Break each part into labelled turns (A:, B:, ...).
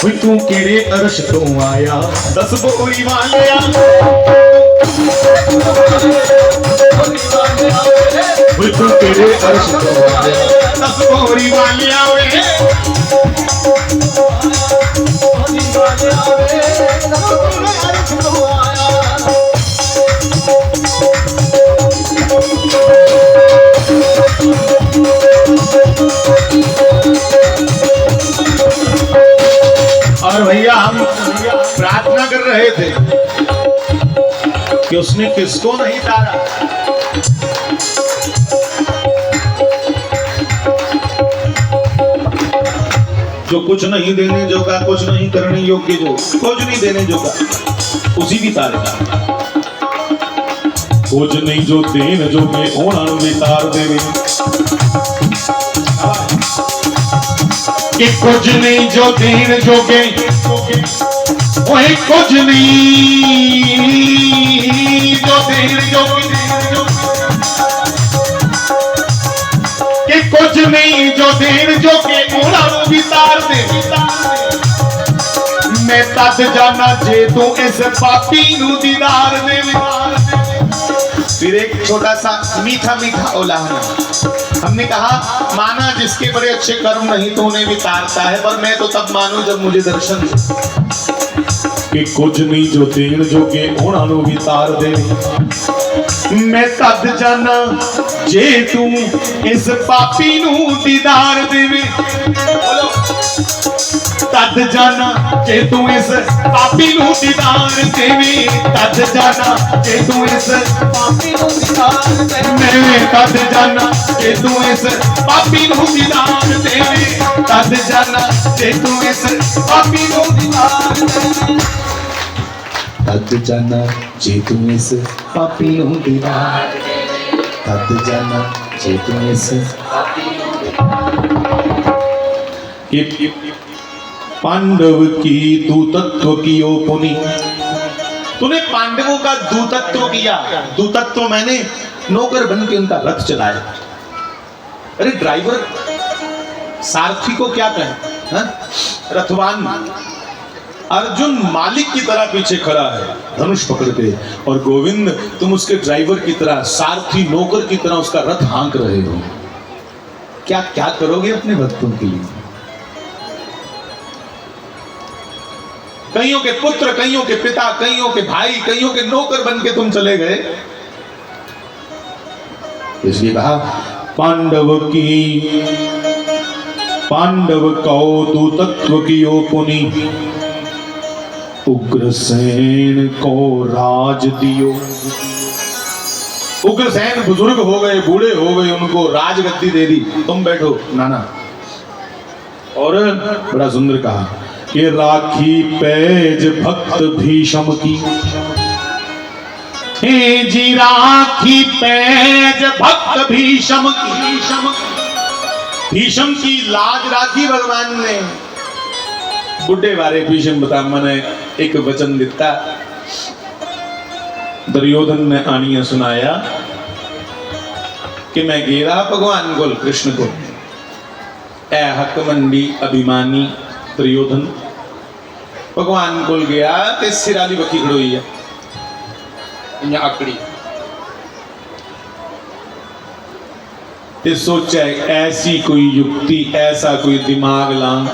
A: तू केड़े अरश तो आया दस बोरी वालिया तू केड़े अरश तो आया दस बोरी वालिया और भैया हम प्रार्थना कर रहे थे कि उसने किसको नहीं तारा। जो कुछ नहीं देने जोगा, कुछ नहीं करने योग्य, जो कुछ नहीं देने जोगा उसी की तारेगा। कुछ नहीं जो देन जोगे ओना भी तार देवे कि कुछ नहीं जो देन जोगे वही कुछ नहीं जो देन जोगे कि कुछ नहीं जो देन जोगे ओना भी तार दे। मैं तद जाना जे तू इस पापी नू दीदार दे। फिर एक छोटा सा मीठा मीठा उदाहरण हमने कहा माना जिसके बड़े अच्छे कर्म नहीं तो उन्हें भी तारता है, पर मैं तो तब मानू जब मुझे दर्शन कि कुछ नहीं जो देन जोगे होना नु भी तार दे। मैं तद जाना जे तू इस पापी नू दीदार देवे। तद जाना जे तू इस पापी नू दीदार देवे। तद जाना जे तू इस पापी नू दीदार देवे। मैं तद जाना जे तू इस पापी नू दीदार देवे। तद जाना जे तू इस पापी नू दीदार देवे। तद जाना जे तू इस पापी नू दीदार देवे। तद जाना जे तू इस पापी नू पांडव की दूतत्व कियो पुनि। तूने पांडवों का दूतत्व किया। दूतत्व मैंने नौकर बन के उनका रथ चलाया। अरे ड्राइवर सारथी को क्या कहे, रथवान। अर्जुन मालिक की तरह पीछे खड़ा है धनुष पकड़ के, और गोविंद तुम उसके ड्राइवर की तरह, सारथी नौकर की तरह उसका रथ हाँक रहे हो। क्या क्या करोगे अपने भक्तों के लिए? कईयों के पुत्र, कईयों के पिता, कईयों के भाई, कईयों के नौकर बन के तुम चले गए। इसलिए कहा पांडव कौ दूतत्व कियो पुनि। उग्रसेन को राज दियो। उग्रसेन बुजुर्ग हो गए, बूढ़े हो गए, उनको राजगद्दी दे दी, तुम बैठो नाना। और बड़ा सुंदर कहा कि राखी पैज भक्त भीष्म की। हे जी राखी पैज भक्त भीष्म की। भीष्म की लाज राखी भगवान ने। बुढ़े बारे भीष्म बता मने एक वचन दिता। दुर्योधन ने आनिया सुनाया कि मैं गेरा भगवान को कृष्ण को ए हक मंडी अभिमानी दुर्योधन भगवान को गया ते सिराली बखी खड़ोई है इन्हें आकड़ी ते सोचा ऐसी कोई युक्ति, ऐसा कोई दिमाग लांग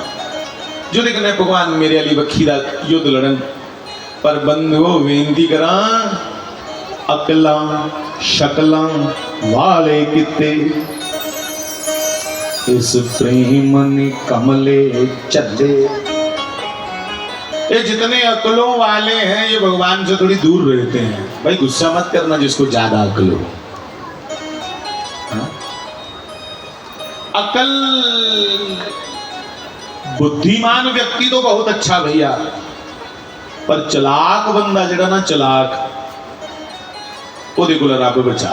A: जो देखने भगवान मेरे अली बखी दा युद्ध लड़न। पर बंधुओं बेनती करा अकला शकला वाले किते इस प्रेम ने कमले चले। ये जितने अकलों वाले हैं ये भगवान से थोड़ी दूर रहते हैं। भाई गुस्सा मत करना जिसको ज्यादा अकल हो। अकल बुद्धिमान व्यक्ति तो बहुत अच्छा भैया, पर चलाक बंदा जड़ा ना चलाक वो देखो रब बचा।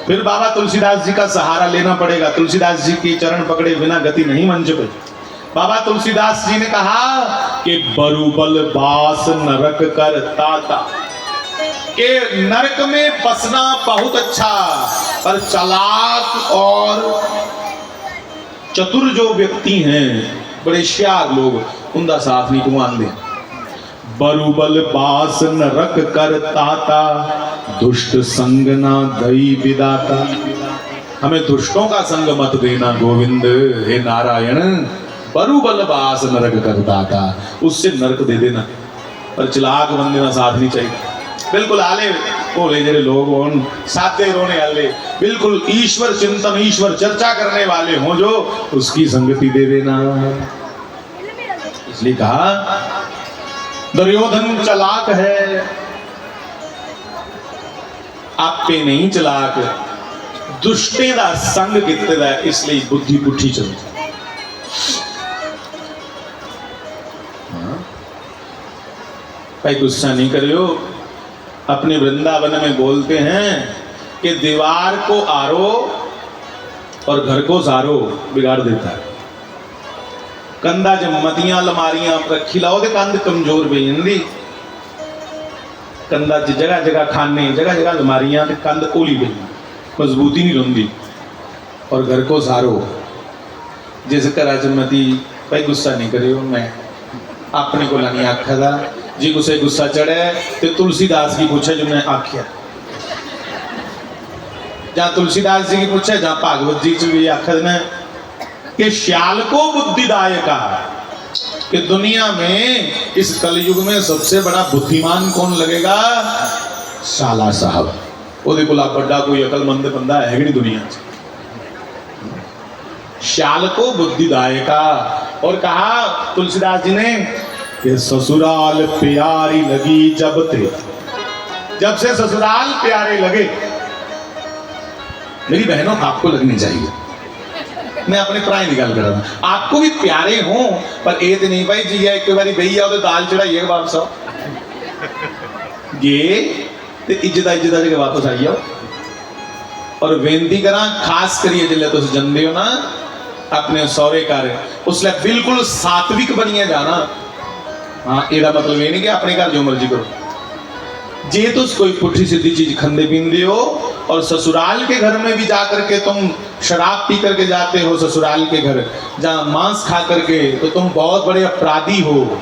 A: फिर बाबा तुलसीदास जी का सहारा लेना पड़ेगा। तुलसीदास जी के चरण पकड़े बिना गति नहीं मंच पे। बाबा तुलसीदास जी ने कहा कि बरुबल बास नरक कर ताता, कि नरक में बसना बहुत अच्छा, पर चालाक और चतुर जो व्यक्ति हैं बड़े श्यार लोग उनका साथ नहीं तू आंदे। बरुबल बास नरक करताता, दुष्ट संग ना दई विदाता। हमें दुष्टों का संग मत देना गोविंद, हे नारायण। बरुबल बास नरक करताता, उससे नरक दे देना, पर चलाक बंदे ना साथ नहीं चाहिए। बिल्कुल आले भोले जरे लोग हों, साथे रोने वाले, बिल्कुल ईश्वर चिंतन ईश्वर चर्चा करने वाले हों जो, उसकी संगति दे देना। इसलिए कहा दुर्योधन चालाक है, आप पे नहीं चलाक, दुष्टे दा संग किते दा, इसलिए बुद्धि पुठी चलती। भाई गुस्सा नहीं करियो। अपने वृंदावन में बोलते हैं कि दीवार को आरो और घर को सारो बिगाड़ देता है। कंधा जब मतियां लमारियां रखी लाओ तो कंध कमजोर पे जाती। कंधा जगह जगह खाने जगह जगह लमारियां तो कंध ओली पे मजबूती नहीं रही। और घर को सारो, जिस घर च मती, भाई गुस्सा नहीं करियो, मैं अपने को नहीं आखा था जी, गुस्से गुस्सा चढ़े तो तुलसीदास की पूछे जो मैं आख्या, जहाँ तुलसीदास जी की पूछे, जहाँ भागवत जी च भी आखद ने कि श्याल को बुद्धिदायका, कि दुनिया में इस कलयुग में सबसे बड़ा बुद्धिमान कौन लगेगा? साला साहब। ओदे कोला बड़ा कोई अकलमंद बंदा है नहीं दुनिया च। श्याल को बुद्धिदायका। और कहा तुलसीदास जी ने कि ससुराल प्यारी लगी जब ते, जब से ससुराल प्यारे लगे। मेरी बहनों आपको लगनी चाहिए, मैं अपने प्राय निकाल कर रहा हूं, आपको भी प्यारे हों, पर ये तो नहीं भाई जी एक बारी बही आओ तो दाल चढ़ाइए वापस आओ, ये तो इज्जत जगह वापस आई आओ। और बेनती करा खास करिए जिले तुम जंदे हो ना अपने सौरे घर, उसले बिल्कुल सात्विक बनिए जाना। हाँ, एदा मतलब ये नहीं कि अपने घर जो मर्जी करो। जे तुम कोई पुठी सीधी चीज खंदे पींदे हो और ससुराल के घर में भी जाकर के तुम शराब पी करके जाते हो, ससुराल के घर जहाँ मांस खा करके, तो तुम बहुत बड़े अपराधी हो।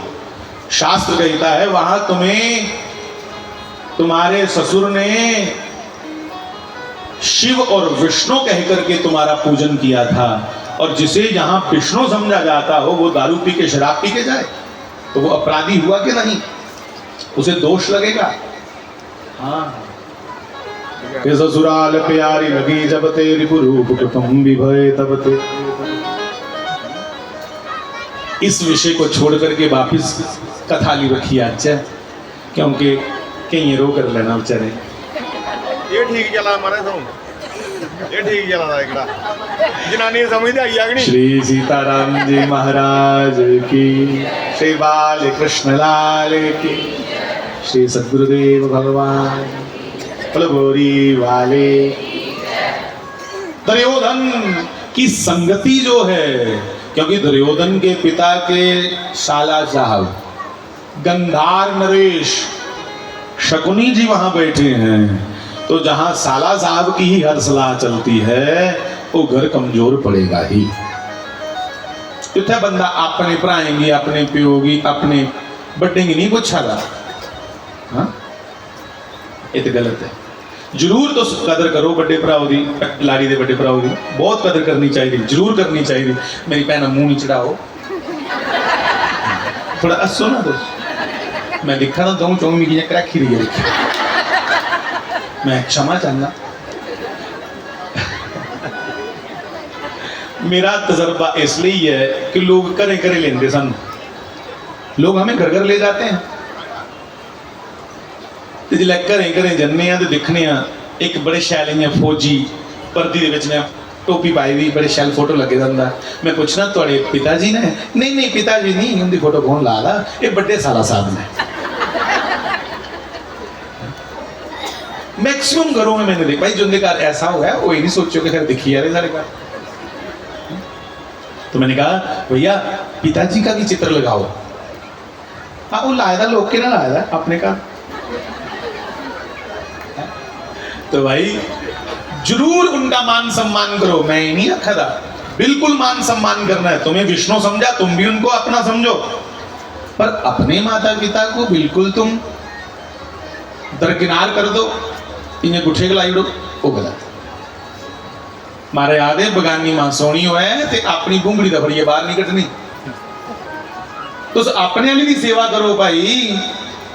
A: शास्त्र कहता है वहां तुम्हें तुम्हारे ससुर ने शिव और विष्णु कह करके तुम्हारा पूजन किया था, और जिसे जहां विष्णु समझा जाता हो वो दारू पी के शराब पी के जाए तो वो अपराधी हुआ कि नहीं? उसे दोष लगेगा। हाँ, कि ससुराल प्यारी लगी जब तेरी रूप कुटुंब विभय तब ते। इस विषय को छोड़ करके वापिस कथा ली रखी आज, क्योंकि कहीं रो कर लेना बेचारे।
B: ये ठीक चला हमारे तो, ये ठीक चला था एकड़ा जनानी समझ आई आ नहीं।
A: श्री सीताराम जी महाराज की, श्री बाल कृष्ण लाल की, श्री सद्गुरुदेव भगवान फलगोरी वाले। दुर्योधन की संगति जो है, क्योंकि दुर्योधन के पिता के साला साहब गंधार नरेश शकुनी जी वहां बैठे हैं, तो जहां साला साहब की ही हर सलाह चलती है वो घर कमजोर पड़ेगा ही। इतना बंदा अपने भराएंगी अपने प्योगी अपने बड्डेंगी नहीं पूछागा। हाँ, ये तो गलत है। जरूर तो कदर करो बड़े भराओ दी, लाड़ी दे बड़े भराओ दी बहुत कदर करनी चाहिए, जरूर करनी चाहिए। मेरी भैन मुंह नहीं चढ़ाओ, थोड़ा हसो ना दोस्त, मैं दिखा ना दो चौं मिगी क्रैखी रही है, मैं क्षमा चाहना। मेरा तजर्बा इसलिए है कि लोग घरे घरे लेंदे सन, लोग हमें घर घर ले जाते हैं, तो जिले घरे घरे जन्ने तो दिखने एक बड़े शैल इ'यां फौजी वर्दी दे विच ने टोपी पाई दी, बड़े शैल फोटो लगे रहिंदा। मैं पूछना तुहाडे पिताजी ने? नहीं नहीं पिताजी नहीं, उनकी फोटो कौन ला दा? ये बड़े साला साहब ने। मैक्सिमम घरों में मैंने देखा भाई जिनके घर ऐसा हुआ है वो ये नहीं सोचो कि खैर दिखी यार सारे घर। तो मैंने कहा भैया पिताजी का भी चित्र लगाओ। हाँ, वो लाया था लोग के ना लाया था अपने का। तो भाई जरूर उनका मान सम्मान करो, मैं नहीं रखा था, बिल्कुल मान सम्मान करना है। तुम्हें विष्णु समझा, तुम भी उनको अपना समझो, पर अपने माता पिता को बिल्कुल तुम दरकिनार कर दो, इन्हें गुठे गलाई दो, वो गलत। मारे आदे बगानी मां सोनी होए ते अपनी गुंगड़ी दा फड़िए बाहर नहीं कटनी। तुस अपने वाली भी सेवा करो भाई,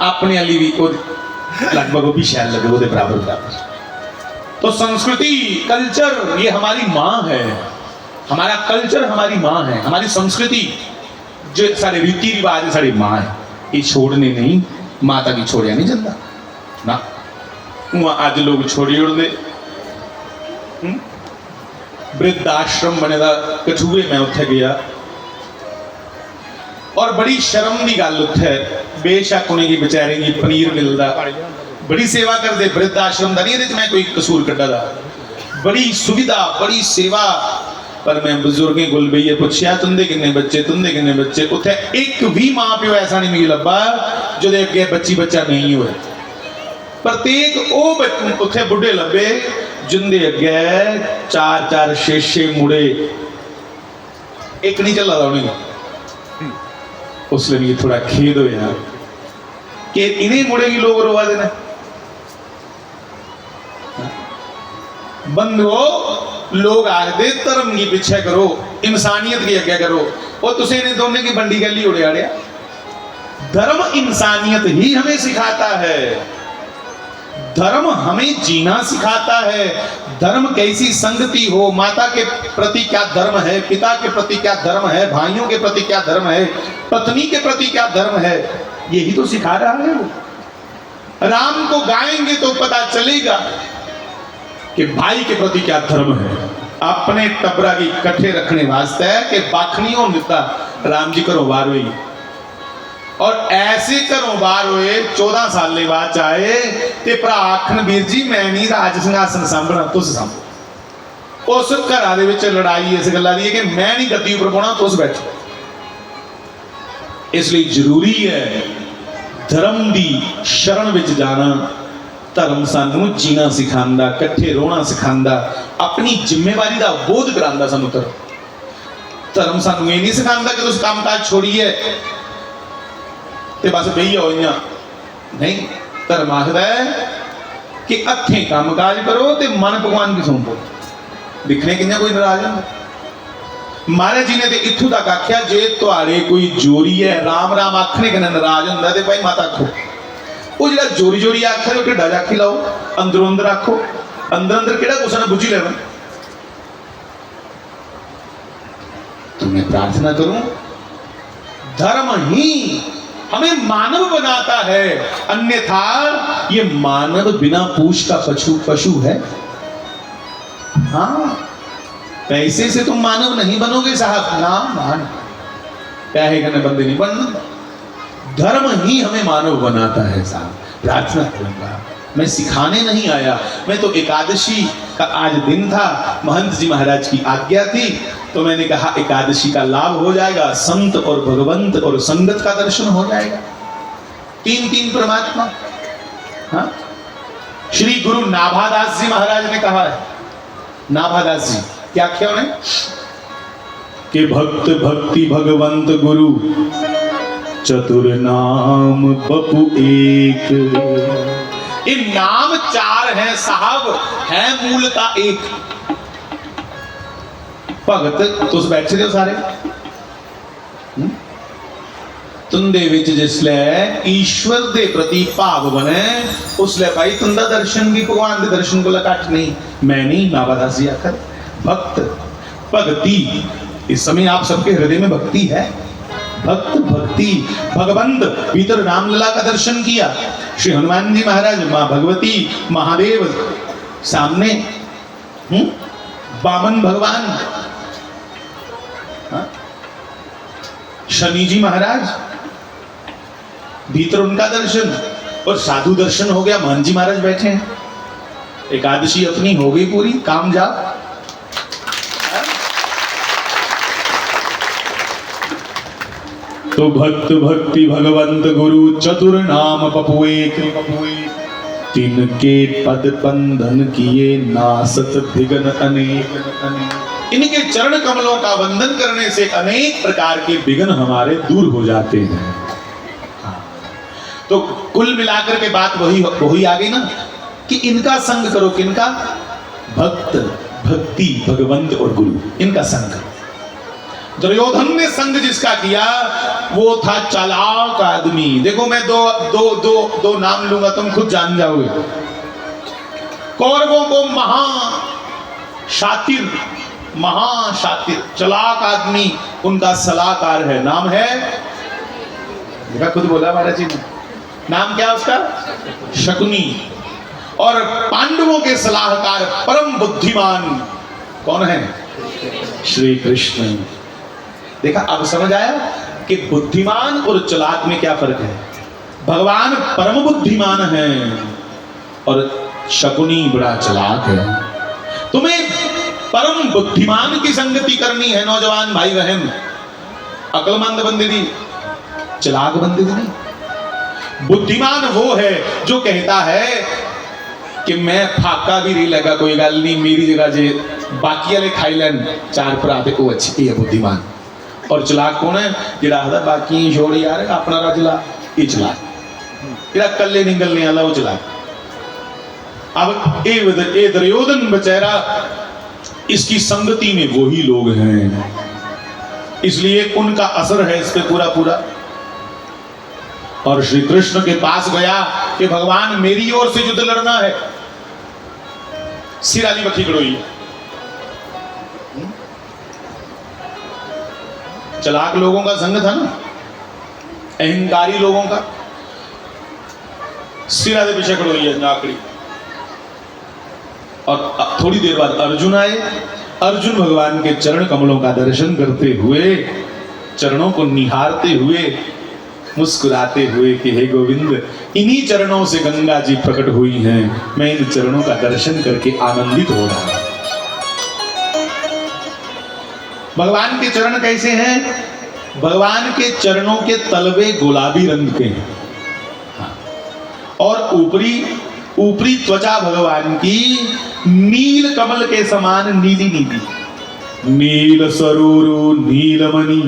A: अपने वाली भी लगभग वो भी शैल लगे वो बराबर बराबर। तो संस्कृति कल्चर ये हमारी माँ है, हमारा कल्चर हमारी माँ है, हमारी संस्कृति जो सारे रीति रिवाज सारी माँ है, ये छोड़ने नहीं, माता की छोड़िया नहीं चलता ना। वहां आज लोग छोड़ी उड़ दे। वृद्धाश्रम बने दा कठुए मैं उत्थे गया और बड़ी शर्म की गल उत्थे, बेशक उन्हें की बेचारे की पनीर मिलता, बड़ी सेवा करते वृद्धाश्रम का नहीं, मैं कोई कसूर कड्डा दा, बड़ी सुविधा बड़ी सेवा। पर मैं बुजुर्ग गुल बईए पूछया तुंदे किन्ने बच्चे, तुंदे किन्ने बच्चे, उत्थे एक भी मां प्यो ऐसा नहीं मिल लब्बा जो अगे बच्ची बच्चा नहीं हुए। प्रत्येक वो उत्थे बुढ़े लब्बे जिंदे अगे 4-4 6-6 मुड़े, एक नहीं चला था उन्हें। उसलिए भी थोड़ा खेद होया कि इन्हें मुड़े की लोग रोवा देना। बंदो लोग आखते धर्म की पीछे करो, इंसानियत की अगे करो, और तुम इन्हें दोनों की बंडी गली उड़िया। धर्म इंसानियत ही हमें सिखाता है, धर्म हमें जीना सिखाता है। धर्म कैसी संगति हो, माता के प्रति क्या धर्म है, पिता के प्रति क्या धर्म है, भाइयों के प्रति क्या धर्म है, पत्नी के प्रति क्या धर्म है, यही तो सिखा रहा है वो। राम को गाएंगे तो पता चलेगा कि भाई के प्रति क्या धर्म है। अपने टबरा की कट्ठे रखने वास्ते है कि बाखनियों निता राम जी करो बार हुई, और ऐसे घरों बाहर हुए 14 साल बाद चाहे ते भरा आखन वीर जी मैं नहीं राज सिंहासन सांभना, तुस सांभो। उस घर दे विच लड़ाई इस गल्ला दी है कि मैं नहीं गद्दी उपर पाउणा, तुस बैठो। इसलिए जरूरी है धर्म की शरण विच जाना। धर्म सानू जीना सिखांदा, कट्ठे रोना सिखांदा, अपनी जिम्मेवारी का बोध करांदा सानू। धर्म सानू ये नहीं सिखांदा कि तुस काम काज छोड़िए ते बस बही हो नहीं। धर्म आखदा है कि हथें काम काज करो ते मन भगवान की सौंपो। दिखने किन्ना कोई नाराज है। महाराज जी ने तो इत्थों तक आख्या जे तुहाडे कोई जोरी है राम राम आखने कन्नै नाराज हुंदा ते भाई माता आखो। वो जिहड़ा जोरी जोरी आखे तो ढिड्डा जाखी लाओ, अंदरों अंदर आखो, अंदर अंदर किहड़ा कुछ ना बुझी लेना। तो मैं प्रार्थना करूं धर्म ही हमें मानव बनाता है, अन्यथा ये मानव बिना पूछ का पशु है। हाँ, पैसे से तुम मानव नहीं बनोगे साहब, ना मान पैसे करने बंदे नहीं बनना। धर्म ही हमें मानव बनाता है साहब। प्रार्थना करूंगा, मैं सिखाने नहीं आया, मैं तो एकादशी का आज दिन था, महंत जी महाराज की आज्ञा थी, तो मैंने कहा एकादशी का लाभ हो जाएगा, संत और भगवंत और संगत का दर्शन हो जाएगा। तीन परमात्मा। हाँ, श्री गुरु नाभादास जी महाराज ने कहा है, नाभादास जी क्या क्या उन्हें कि भक्त भक्ति भगवंत गुरु चतुर नाम बपु एक। ये नाम 4 हैं साहब, है मूलता एक। भगत तुस बैठे हो सारे, तुंदे विच जिसले ईश्वर दे प्रति भाव बने उसले भाई तुंदा दर्शन भी भगवान के दर्शन को घट नहीं। मैं नहीं, नाभादास जी आखर भक्त भक्ति। इस समय आप सबके हृदय में भक्ति है, भक्त भक्ति भगवंत। भीतर रामलला का दर्शन किया, श्री हनुमान जी महाराज, मां भगवती, महादेव सामने, वामन भगवान, शनि जी महाराज, भीतर उनका दर्शन, और साधु दर्शन हो गया। महंत जी महाराज बैठे हैं, एकादशी अपनी हो गई पूरी, काम जा। तो भक्त भक्ति भगवंत गुरु चतुर नाम पपुए, तिनके पद बंधन किए नासत विघ्न अनेक। इनके चरण कमलों का वंदन करने से अनेक प्रकार के विघ्न हमारे दूर हो जाते हैं। तो कुल मिलाकर के बात वही आ गई ना कि इनका संग करो। किनका? भक्त, भक्ति, भगवंत और गुरु, इनका संग करो। दुर्योधन ने संग जिसका किया वो था चालाक आदमी। देखो मैं दो नाम लूंगा, तुम खुद जान जाओगे। कौरवों को महाशातिर चालाक आदमी उनका सलाहकार है, नाम है, देखा खुद बोला महाराज जी ने, नाम क्या उसका? शकुनी। और पांडवों के सलाहकार परम बुद्धिमान कौन है? श्री कृष्ण। देखा, अब समझ आया कि बुद्धिमान और चालाक में क्या फर्क है। भगवान परम बुद्धिमान है और शकुनी बड़ा चालाक है। तुम्हें परम बुद्धिमान की संगति करनी है नौजवान भाई बहन, अक्लमंद बंदे दी, चालाक बंदे दी नहीं। बुद्धिमान वो है जो कहता है कि मैं फाका भी नहीं लगा, कोई गल नहीं, मेरी जगह जे बाकी वाले खाई लैन चार पराते वो अच्छी है, बुद्धिमान। और चालाक कौन है? जिहड़ा आखदा बाकी छोड़ यार अपना रजला, ये चालाक। जिहड़ा कल्ले निकलने वाला वो चालाक। अब ये दुर्योधन बेचारा, इसकी संगति में वही लोग हैं, इसलिए उनका असर है इस पे पूरा। और श्री कृष्ण के पास गया कि भगवान मेरी ओर से युद्ध लड़ना है। सिराली बखी गड़ोई, चालाक लोगों का संग था ना, अहंकारी लोगों का। सिरा दे पीछे खड़ोई है नाकड़ी। और थोड़ी देर बाद अर्जुन आए। अर्जुन भगवान के चरण कमलों का दर्शन करते हुए, चरणों को निहारते हुए, मुस्कुराते हुए कि हे गोविंद, इन्हीं चरणों से गंगा जी प्रकट हुई हैं, मैं इन चरणों का दर्शन करके आनंदित हो रहा हूं। भगवान के चरण कैसे हैं? भगवान के चरणों के तलवे गुलाबी रंग के हैं। और ऊपरी त्वचा भगवान की नील कमल के समान नीली नीली, नील सरोरु नीलमणि,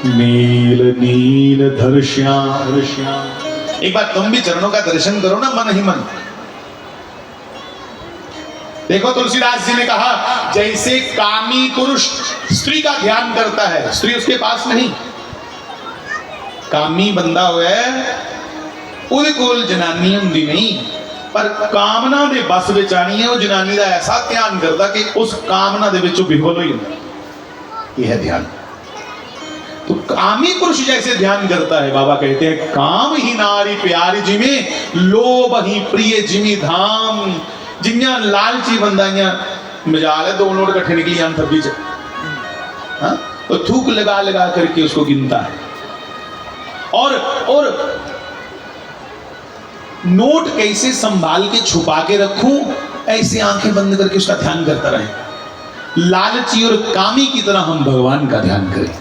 A: नील नील धरश्याम। एक बार तुम भी चरणों का दर्शन करो ना, मन ही मन। देखो तुलसीदास जी ने कहा, जैसे कामी पुरुष स्त्री का ध्यान करता है, स्त्री उसके पास नहीं, कामी बंदा होया ਉਹਦੇ ਕੋਲ ਜਨਾਨੀ ਹੁੰਦੀ नहीं, पर कामना दे बस विच आनी है, वो जनानी का ऐसा ध्यान करता कि उस कामना दे विचों विफल हो जाता। यह है ध्यान। तो कामी पुरुष जैसे ध्यान करता है, बाबा कहते हैं, काम ही नारी प्यारी जिमें, लोभ ही प्रिय जिमी धाम। जिन्या लालची बंदाइयां मजाल है, 2 नोट इकट्ठे निकली आन थब्बी च, हाँ, तो थूक लगा लगा करके उसको गिनता है। और नोट कैसे संभाल के छुपा के रखूं, ऐसे आंखें बंद करके उसका ध्यान करता रहे। लालची और कामी की तरह हम भगवान का ध्यान करें।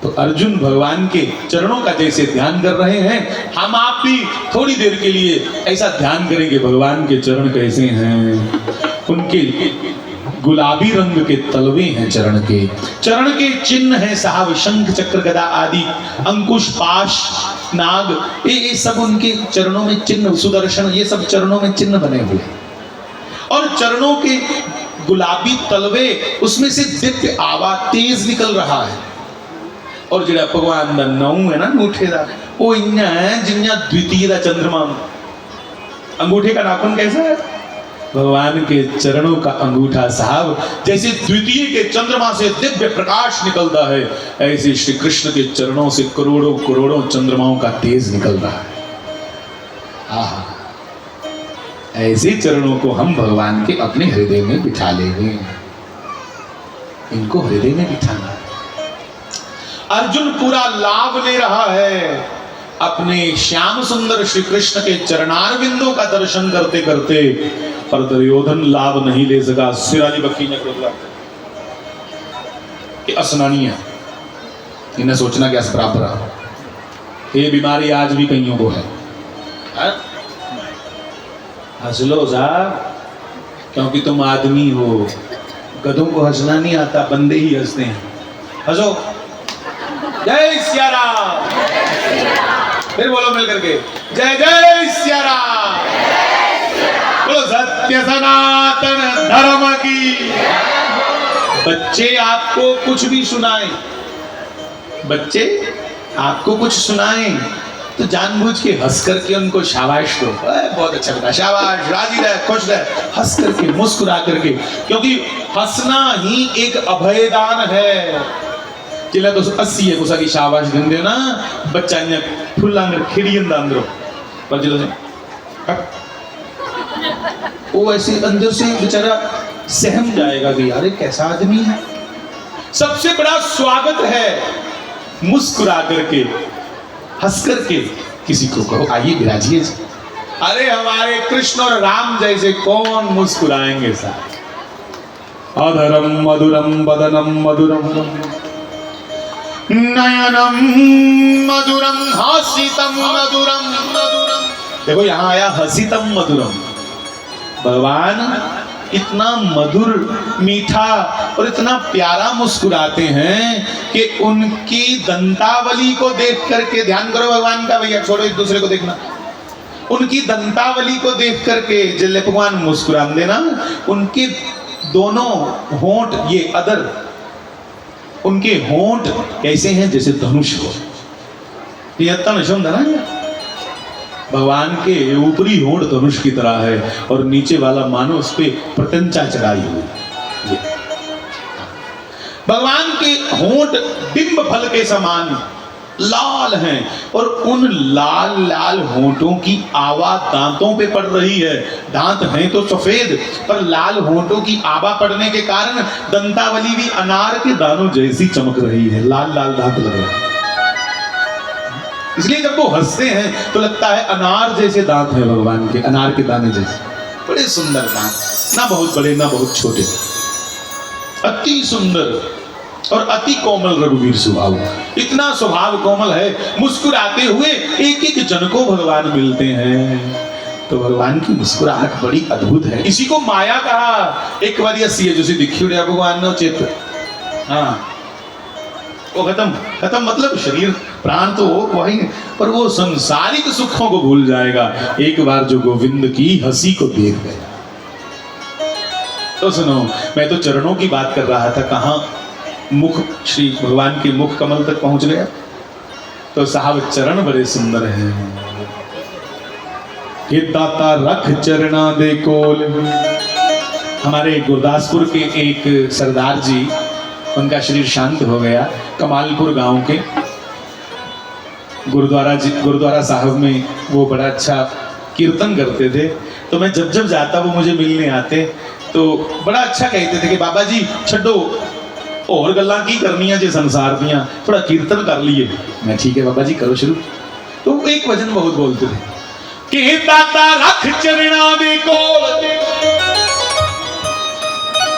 A: तो अर्जुन भगवान के चरणों का जैसे ध्यान कर रहे हैं, हम आप भी थोड़ी देर के लिए ऐसा ध्यान करेंगे भगवान के चरण कैसे हैं। उनके गुलाबी रंग के तलवे हैं चरण के चिन्ह हैं साहब, शंख चक्र गदा आदि, अंकुश पाश नाग, ये सब उनके चरणों में चिन्ह, सुदर्शन, ये सब चरणों में चिन्ह बने हुए। और चरणों के गुलाबी तलवे, उसमें से दिव्य आवा तेज निकल रहा है। और जिहड़ा भगवान दा नाम है ना अंगूठे दा, वो इन्ना है जिन्ना द्वितीय दा चंद्रमा। अंगूठे का नाखून कैसा है? भगवान के चरणों का अंगूठा साहब जैसे द्वितीय के चंद्रमा से दिव्य प्रकाश निकलता है, ऐसे श्री कृष्ण के चरणों से करोड़ों करोड़ों चंद्रमाओं का तेज निकल रहा है। आहा, ऐसे चरणों को हम भगवान के अपने हृदय में बिठा लेंगे। इनको हृदय में बिठाना। अर्जुन पूरा लाभ ले रहा है अपने श्याम सुंदर श्री कृष्ण के चरणार बिंदों का दर्शन करते करते, पर दुर्योधन लाभ नहीं ले सका। सिराली बखी ने असनानी है, इन्हें सोचना कि अस बराबर है। ये बीमारी आज भी कईयों को है। हंस लो साहब, क्योंकि तुम आदमी हो, गधों को हंसना नहीं आता, बंदे ही हंसते हैं। हंसो, जय सिया राम। फिर बोलो मिल करके, जय जय सिया राम। बोलो सत्य सनातन धर्म की। बच्चे आपको कुछ भी सुनाए, बच्चे आपको कुछ सुनाए तो जानबूझ के हंस करके उनको शाबाश दो। बहुत अच्छा बेटा, शाबाश, राजी रहे, खुश रहे, हंस करके, मुस्कुरा करके, क्योंकि हंसना ही एक अभयदान है। चिल्ला तो 80 है गुस्सा की शाबाश देंगे ना, बच्चा इन्हें फुल्ला अंदर खिड़ी अंदर पर जिलो से वो ऐसे अंदर से बेचारा सहम जाएगा कि यार कैसा आदमी है। सबसे बड़ा स्वागत है मुस्कुरा करके, हंस करके किसी को कहो आइए विराजिए। अरे हमारे कृष्ण और राम जैसे कौन मुस्कुराएंगे साहब। अधरम मधुरम वदनम मधुरम नयनम मधुरम हासितम मधुरम मधुरम। देखो यहां आया हसितम मधुरम। भगवान इतना मधुर, मीठा और इतना प्यारा मुस्कुराते हैं कि उनकी दंतावली को देख करके, ध्यान करो भगवान का भैया, छोड़ो एक दूसरे को देखना। उनकी दंतावली को देख करके जिले भगवान मुस्कुरा देना, उनके दोनों होंठ, ये अदर, उनके होंठ कैसे हैं जैसे धनुष हो। ये धनुष होता ना, भगवान के ऊपरी होंठ धनुष की तरह है और नीचे वाला मानो उस पे प्रत्यंचा चढ़ाई हुई। भगवान के होंठ डिंब फल के समान लाल हैं और उन लाल लाल होंठों की आवा दांतों पे पड़ रही है। दांत हैं तो सफेद, पर लाल होंठों की आवा पड़ने के कारण दंतावली भी अनार के दानों जैसी चमक रही है, लाल लाल दांत लग रहे हैं। इसलिए जब वो हंसते हैं तो लगता है अनार जैसे दांत है भगवान के, अनार के दाने जैसे, बड़े सुंदर दांत, ना बहुत बड़े ना बहुत छोटे, अति सुंदर और अति कोमल रघुवीर स्वभाव। इतना स्वभाव कोमल है, मुस्कुराते हुए एक एक जन को भगवान मिलते हैं। तो भगवान की मुस्कुराहट बड़ी अद्भुत है, इसी को माया कहा। एक बार ऐसी है जो दिखी उड़े भगवान ने चित्र, हाँ वो खत्म मतलब शरीर प्राण तो वही, पर वो संसारिक सुखों को भूल जाएगा एक बार जो गोविंद की हंसी को देख गया। तो सुनो, मैं तो चरणों की बात कर रहा था, कहां मुख श्री भगवान के मुख कमल तक पहुंच गया। तो साहब चरण बड़े सुंदर हैं। कि दाता रख चरणा दे कोल। हमारे गुरदासपुर के एक सरदार जी, उनका शरीर शांत हो गया, कमालपुर गांव के गुरुद्वारा साहब में वो बड़ा अच्छा कीर्तन करते थे। तो मैं जब जब जाता वो मुझे मिलने आते तो बड़ा अच्छा कहते थे कि बाबा जी छड्डो और गल्लां की करनियां जे संसार दियां, थोड़ा कीर्तन कर लिए। मैं ठीक है बाबा जी करो शुरू। तो एक वचन बहुत बोलते थे कि दाता रख चरणा दे कोल,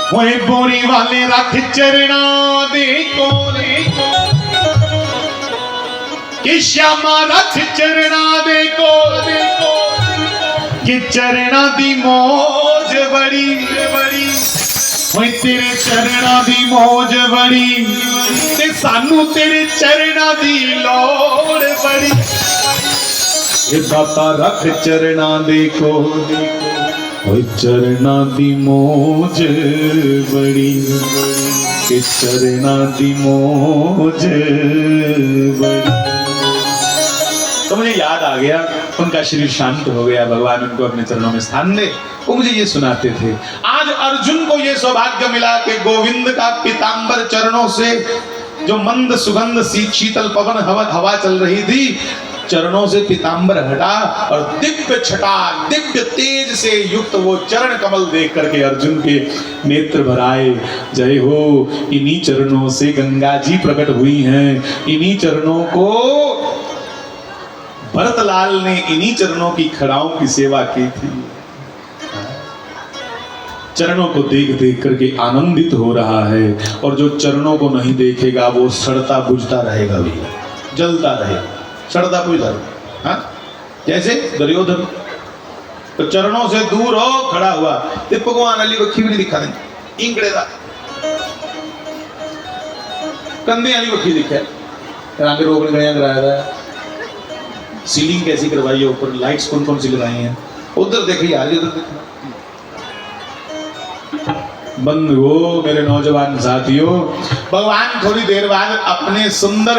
A: होए बोरी वाले रख चरणा दे कोल, कि श्यामा रख चरणा दे कोल, कि चरणा दी मौज बड़ी बड़ी, होए तेरे चरणा दी मौज बड़ी, ते सानू तेरे चरणा दी लोड़ बड़ी। ये दाता रख चरणा दे कोल, ओए चरणा दी मौज बड़ी, के चरणा दी मौज बड़ी। तो मुझे याद आ गया, उनका शरीर शांत हो गया, भगवान उनको अपने चरणों में स्थान दे। वो मुझे ये सुनाते थे। आज अर्जुन को ये सौभाग्य मिला कि गोविंद का पीतांबर चरणों से जो मंद सुगंध शीतल पवन हवा चल रही थी, चरणों से पीतांबर हटा और दिव्य छटा, दिव्य तेज से युक्त वो चरण कमल देख करके अर्जुन के नेत्र भराए। जय हो, इन्हीं चरणों से गंगा जी प्रकट हुई हैं, इन्हीं चरणों को भरतलाल ने, इन्हीं चरणों की खड़ाओं की सेवा की थी। चरणों को देख देख करके आनंदित हो रहा है, और जो चरणों को नहीं देखेगा वो सड़ता बुझता रहेगा, भी जलता रहेगा, सड़ता बुझता रहेगा। हाँ, जैसे दुर्योधन तो चरणों से दूर हो खड़ा हुआ, तो भगवान अली को खिवड़ी दिखा दें इंगड़े दा कंधे वाली पखी दिखे रंग रोगन गया कराया था, सीलिंग कैसी करवाई है, ऊपर लाइट्स कौन कौन सी लगाई हैं, उधर देखिए यार उधर देखना। बंद हो मेरे नौजवान साथियों, भगवान थोड़ी देर बाद अपने सुंदर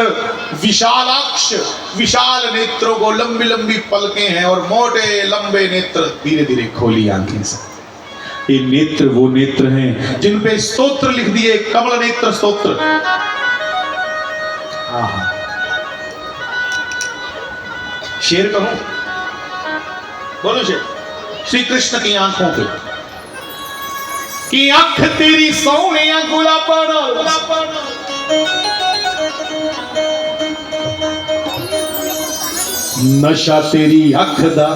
A: विशालाक्ष विशाल नेत्रों को, लंबी लंबी पलकें हैं और मोटे लंबे नेत्र, धीरे धीरे खोली आंखें से। ये नेत्र वो नेत्र हैं जिन पे स्तोत्र लिख दिए, कमल नेत्र स्तोत्र। शेर कहूं, बोलो शेर। श्री कृष्ण की आंखों पे कि अख तेरी सोने गुलाबन, नशा तेरी अख दा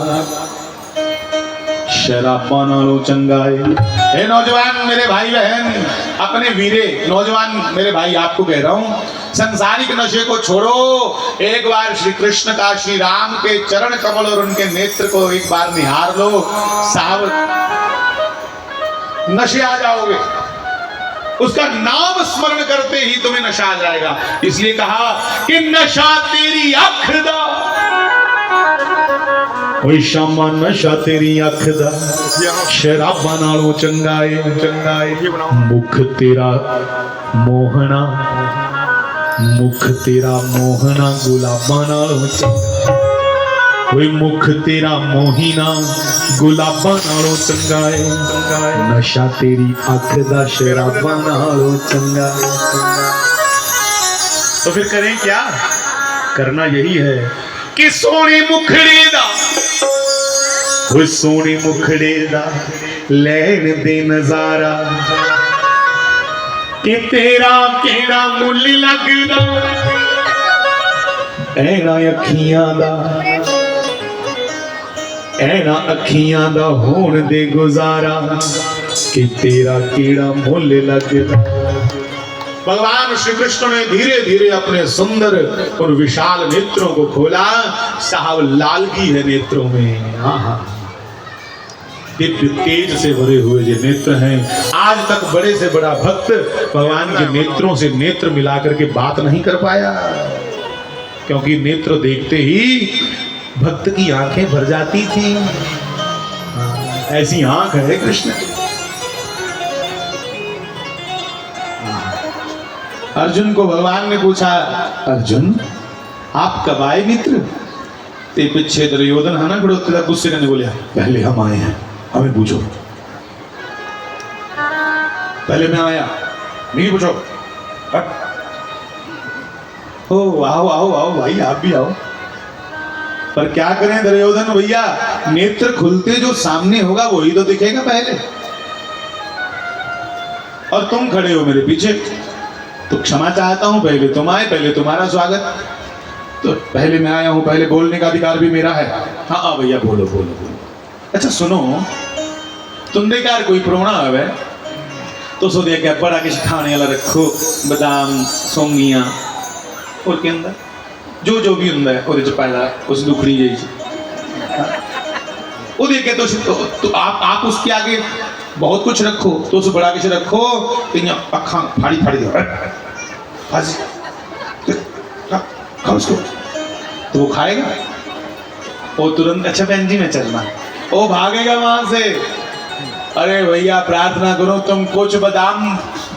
A: शराबा नालों चंगा है। हे नौजवान मेरे भाई बहन, अपने वीरे नौजवान मेरे भाई, आपको कह रहा हूं, संसारिक नशे को छोड़ो, एक बार श्री कृष्ण का, श्री राम के चरण कमल और उनके नेत्र को एक बार निहार लो साहब, नशे आ जाओगे। उसका नाम स्मरण करते ही तुम्हें नशा आ जाएगा। इसलिए कहा कि नशा तेरी अख दा, ओए शामा नशा तेरी अख दा शराबा नालों चंगा है, चंगा है। मुख तेरा मोहना, मुख तेरा मोहना गुलाबा नालों चंगा, ओए मुख तेरा मोहिना गुलाबा नालों चंगा है, नशा तेरी अख दा शराबा नालों चंगा। तो फिर करें क्या? करना यही है कि सोने मुखड़े दा, ओए सोने मुखड़े दा लैन दे नजारा, कि तेरा केड़ा मुल लगदा, ऐना अखियां दा, ऐना अखियां दा होण दे गुजारा, कि तेरा केड़ा मुल लगदा। भगवान श्री कृष्ण ने धीरे धीरे अपने सुंदर और विशाल नेत्रों को खोला। साहब लालगी है नेत्रों में, दिव्य तेज से भरे हुए जो नेत्र हैं। आज तक बड़े से बड़ा भक्त भगवान के नेत्रों से नेत्र मिलाकर के बात नहीं कर पाया, क्योंकि नेत्र देखते ही भक्त की आंखें भर जाती थी। ऐसी आंख है कृष्ण की। अर्जुन को भगवान ने पूछा, अर्जुन आप कब आए मित्र? ते पीछे दुर्योधन है ना, बड़ो तेरा गुस्से करने बोले, पहले हम आए हैं, हमें पूछो। पहले मैं आया, नहीं पूछो। ओ आओ आओ आओ भाई, आप भी आओ। पर क्या करें दुर्योधन भैया, नेत्र खुलते जो सामने होगा वही तो दिखेगा पहले, और तुम खड़े हो मेरे पीछे। तो क्षमा चाहता हूं, पहले तुम आए, पहले तुम्हारा स्वागत। तो पहले मैं आया हूं, पहले बोलने का अधिकार भी मेरा है। हाँ भैया बोलो बोलो बोलो। अच्छा सुनो, तुम देखा कोई प्रोना है तो सो देखा बड़ा किस खाने वाला रखो, बादाम सौंगियां और के अंदर जो जो भी होंगे ਉਹਦੇ ਚ ਪਾਇਆ उस दुखड़ी जैसी वो देखे तो आप उसके आगे बहुत कुछ रखो, तो उस बड़ा किस रखो तो यहाँ अखा फाड़ी फाड़ी दो, खा उसको, तो वो खाएगा। वो तुरंत अच्छा बहन जी में चलना, वो भागेगा वहां से। अरे भैया प्रार्थना करो तुम कुछ बादाम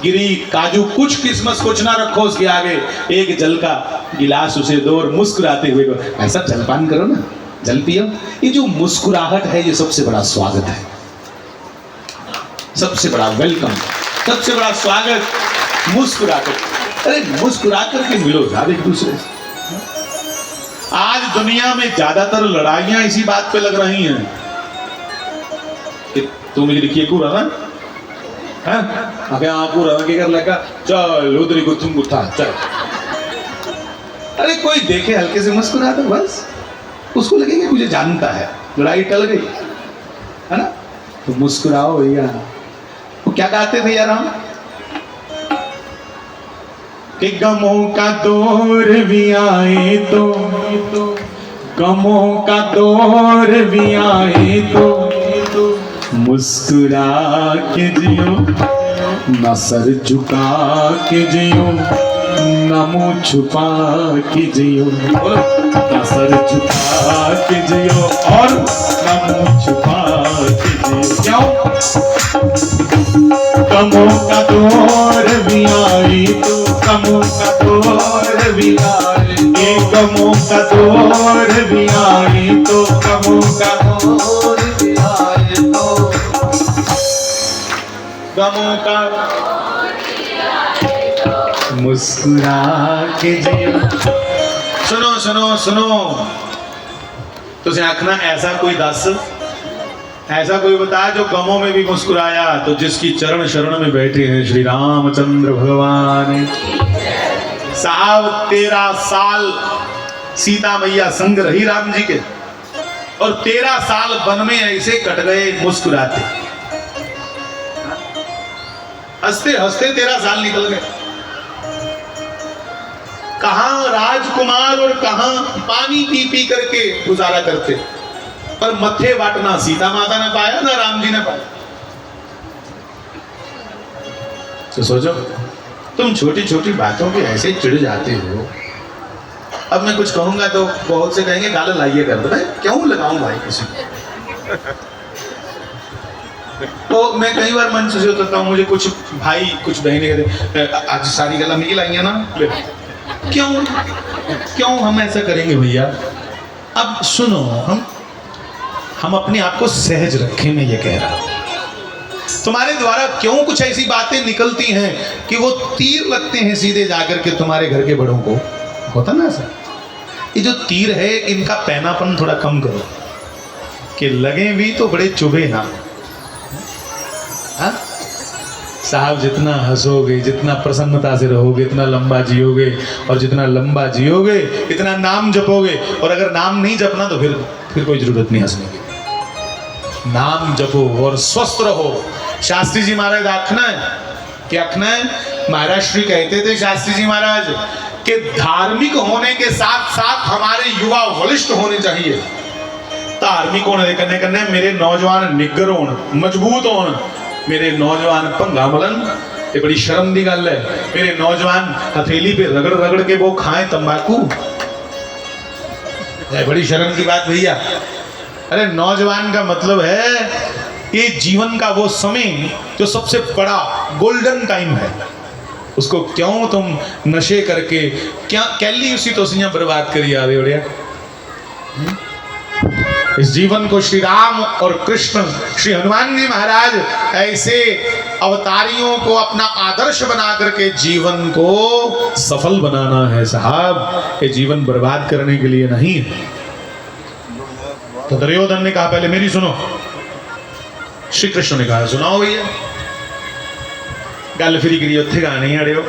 A: गिरी काजू कुछ किस्मत कुछ ना रखो उसके आगे, एक जल का गिलास उसे दो और मुस्कुराते हुए ऐसा जलपान करो ना, जल पियो। ये जो मुस्कुराहट है ये सबसे बड़ा स्वागत है, सबसे बड़ा वेलकम, सबसे बड़ा स्वागत मुस्कुराकर। अरे मुस्कुरा करके मिलो यार एक दूसरे से। आज दुनिया में ज्यादातर लड़ाइयां इसी बात पे लग रही हैं कि तू मुझे लिखिए कूरा ना है, आगे आप कूरा ना क्या कर लगा, चल उधरी को तुम उठा चल। अरे कोई देखे हल्के से मुस्कुरा दो बस, उसको लगेगा मुझे जानता है, लड़ाई टल गई है ना। तो मुस्कुराओ भैया। वो क्या गाते थे यार हम, कि गमों का दौर भी आए तो, गमों का दौर भी आए तो मुस्कुरा के जियो, न सर झुका के जियो, न छुपा के जियो, बोलो ना सर झुका के जियो और ना मुंह छुपा के जियो। क्यों? कमों का दौर भी आई तो, कमों का दौर भी आई, ये कमों का दौर भी आई तो, कमों का दौर भी आई तो, गमों का मुस्कुरा के जियो। सुनो सुनो सुनो, तुझे आखना ऐसा कोई दस, ऐसा कोई बता जो गमों में भी मुस्कुराया। तो जिसकी चरण शरण में बैठे हैं श्री रामचंद्र भगवान। साहब 13 साल सीता मैया संग रही राम जी के, और 13 साल वन में ऐसे कट गए मुस्कुराते, हंसते हंसते 13 साल निकल गए। कहां राजकुमार और कहां पानी पी पी करके गुजारा करते, पर मथे वाटना सीता माता ने पाया ना राम जी ने पाया। तो सोचो, तुम छोटी छोटी बातों पे ऐसे चिढ़ जाते हो। अब मैं कुछ कहूंगा तो बहुत से कहेंगे गाला लाइए कर दो। क्यों लगाऊं भाई किसी को? तो मैं कई बार मंच से उतरता हूँ, मुझे कुछ भाई कुछ बहनें कहते आज सारी गला मिल आई है ना। क्यों क्यों हम ऐसा करेंगे भैया? अब सुनो, हम अपने आप को सहज रखें। मैं ये कह रहा हूं, तुम्हारे द्वारा क्यों कुछ ऐसी बातें निकलती हैं कि वो तीर लगते हैं सीधे जाकर के तुम्हारे घर के बड़ों को। होता ना ऐसा? ये जो तीर है इनका पैनापन थोड़ा कम करो, कि लगे भी तो बड़े चुभे ना। हाँ? साहब जितना हंसोगे, जितना प्रसन्नता से रहोगे, इतना लंबा जियोगे, और जितना लंबा जियोगे इतना नाम जपोगे। और अगर नाम नहीं जपना तो फिर कोई जरूरत नहीं हंसने की। नाम जपो और स्वस्थ रहो। शास्त्री जी महाराज आखना है, क्या आखना है? महाराज श्री कहते थे शास्त्री जी महाराज कि धार्मिक होने के साथ साथ हमारे युवा बलिष्ठ होने चाहिए। धार्मिक होने के कन्ने कन्ने मेरे नौजवान निग्गर होन, मजबूत होन, मेरे नौजवान भंगा मलन। ये बड़ी शर्म की गल है, मेरे नौजवान हथेली पे रगड़ रगड़ के वो खाएं तंबाकू। बड़ी शर्म की बात भैया। अरे नौजवान का मतलब है ये जीवन का वो समय जो सबसे बड़ा गोल्डन टाइम है, उसको क्यों तुम नशे करके क्या कैली उसी तो बर्बाद करी आ रहे हो? इस जीवन को श्री राम और कृष्ण श्री हनुमान जी महाराज ऐसे अवतारियों को अपना आदर्श बना करके जीवन को सफल बनाना है साहब। ये जीवन बर्बाद करने के लिए नहीं है। तो दुर्योधन ने कहा, पहले मेरी सुनो। श्री कृष्ण ने कहा, सुनाओ भैया। गल फिरी करी उत्थे गाने अड़ियो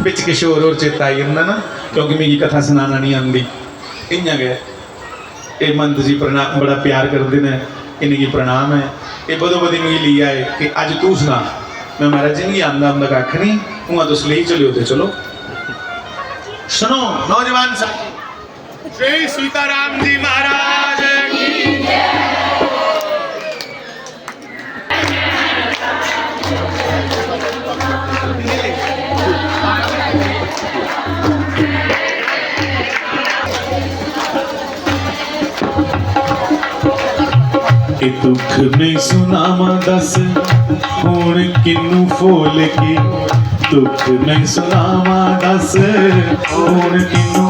A: बिच किश होर चेता आई जंदा ना, क्योंकि मेरी कथा सुनाना नहीं आंदी। इयां गया ये मंत जी प्रणाम, बड़ा प्यार करते हैं, इनकी प्रणाम है। ये बदो बदी मिगी लिया है कि अज तू सुना। मैं महाराज जी नहीं आंदा आंदा कख नहीं, उहाँ तुस ले चलो तो चलो। सुनो नौजवान साथी, श्री सीताराम जी महाराज की जय। दुख नहीं सुनावा दस हुण किनू फोल के, दुख नहीं सुनावा दस हुण किनू